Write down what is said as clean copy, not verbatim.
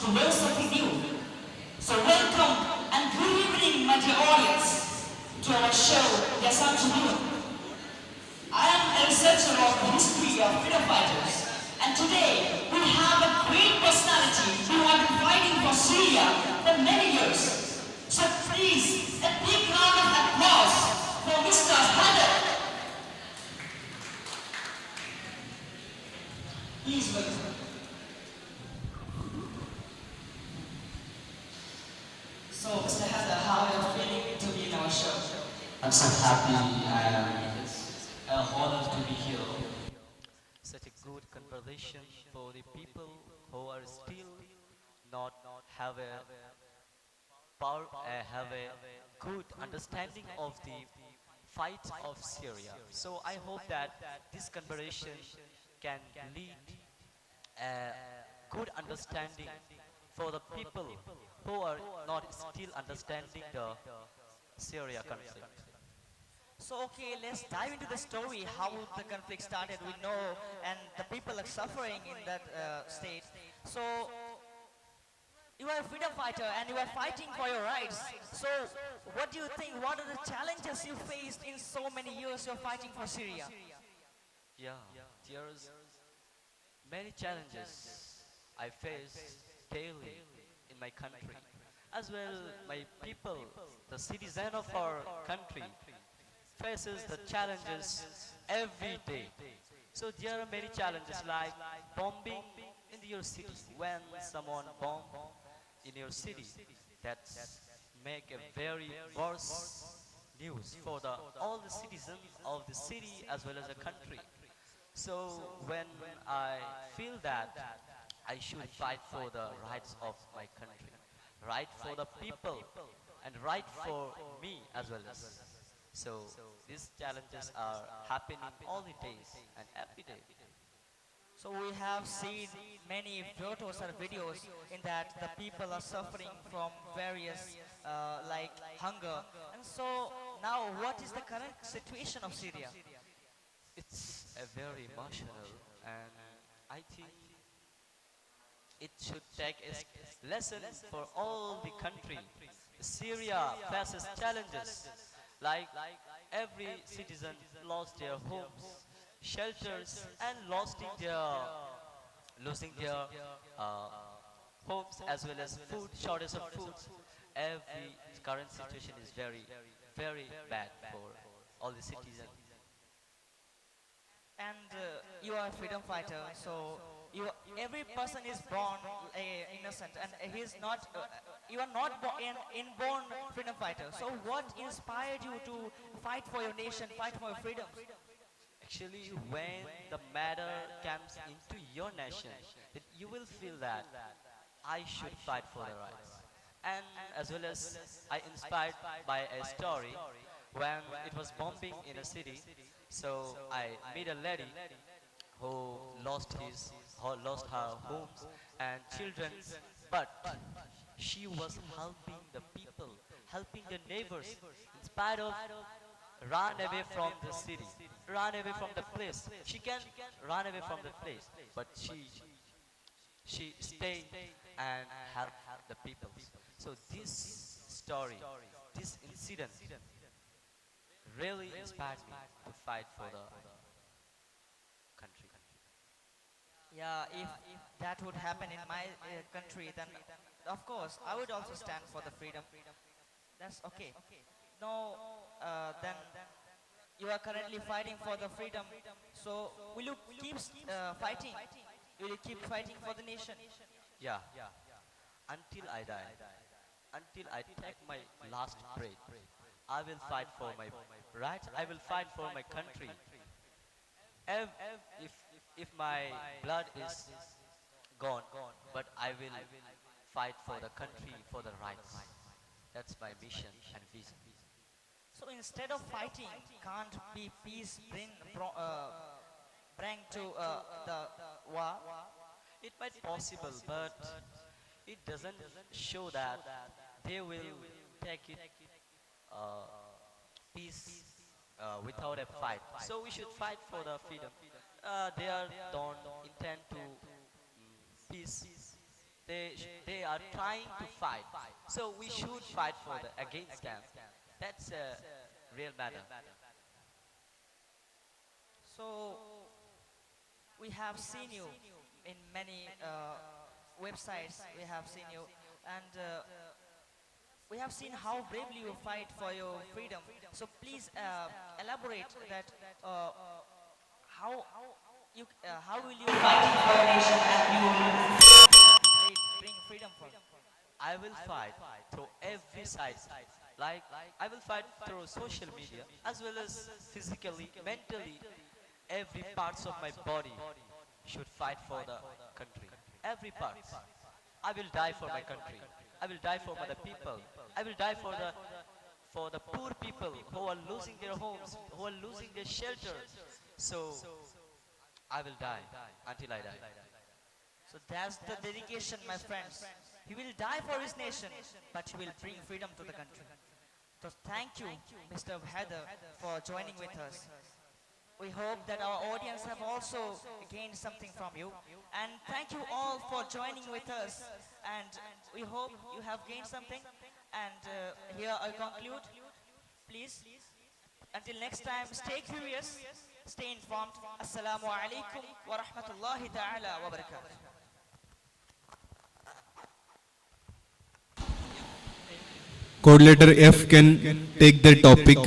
to learn something new. So welcome and good evening, my dear audience, to our show, Yasan Tribune. I am a researcher of the history of freedom fighters, and today we have a great personality who have been fighting for Syria for many years. So please, a big round of applause for Mr. Hadar. Please welcome. So, Mr. Hadar, how are you feeling to be in our show? I'm so happy and it's a honor to be here. Such a good conversation for the people who are still not have a have a good understanding of the fight of Syria. So I hope that this conversation can lead a good understanding for the people who are not still understanding the Syria conflict. So okay, let's dive into the story how the conflict started. We know, and the people are suffering in that state. So you are a freedom fighter, and you are fighting for your rights. So what do you think? What are the challenges you faced in so many years you're fighting for Syria? Yeah, there's many challenges I face daily in my country, as well my people, the citizen of our country, faces the challenges every day. So there are many challenges like bombing in your city. When someone bomb in your city, that's make a very worse news for the all the citizens of the city as well as the country. So when I feel that I should fight for the rights of my country, right for the people, and right for me as well as. So these challenges are happening all the days and every day. So we have seen many photos and videos in that the people are suffering from various like hunger. And so now what is the current situation of Syria? It's a very emotional, and I think it should take a lesson for all the country. Syria faces challenges like every citizen lost their homes, shelters, and losing their uh, homes as well as food, shortage of food. Every current situation is very, very bad for all the citizens. And you are a freedom fighter, so every person is born innocent, and he is not. You are not an inborn freedom fighter. So what inspired you to fight for your nation, fight for your freedoms? Actually, when the matter comes into your nation, then you will feel that I should fight for the rights. And as well as I inspired by a story when it was bombing in a city, so I met a lady who lost her homes and children, but she was helping the people, helping the neighbors in spite of run away from the city, run away from the place. She can run away from the place, but she stayed and helped the people. So this story, this incident really inspired me to fight for the country. Yeah, if that would happen in my country, then of course I would also stand for the freedom. That's okay. No, then you are currently fighting for the freedom. So will you keep fighting? Will you keep fighting for the nation? Yeah, until I die, until I take my last breath, I will fight for my rights. I will fight for my country. If if, if my blood is gone, but I will fight for the country, for the rights. That's my mission and vision. So instead of fighting, can't be peace bring to the war? It might possible, but it doesn't show that they will take it uh, peace without a fight. So we should fight for the freedom. They are don't intend to peace They are trying to fight. So we should fight for the against them. That's a real matter. So we have seen you in many websites. We have seen you, and we have seen how bravely you fight for your freedom. So please elaborate that. How how will you Fighting for a nation and you will bring freedom for? I will fight through every side. Like I will fight through social media as well as physically, mentally. Every parts of my body should fight for the country. Every part. I will die for my country. I will die for the people. I will die for the poor people who are losing their homes, who are losing their shelter. So I will die until I die. So that's the dedication, my friends. He will die for his nation, but he will bring freedom to the country. So thank you, Mr. Heather, for joining with us. We hope that our audience have also gained something from you. And thank you all for joining with us. And we hope you have gained something. And here I conclude. Please, until next time, stay curious, stay informed. Assalamu alaikum wa rahmatullahi ta'ala wa barakatuh. Code letter F can take the topic.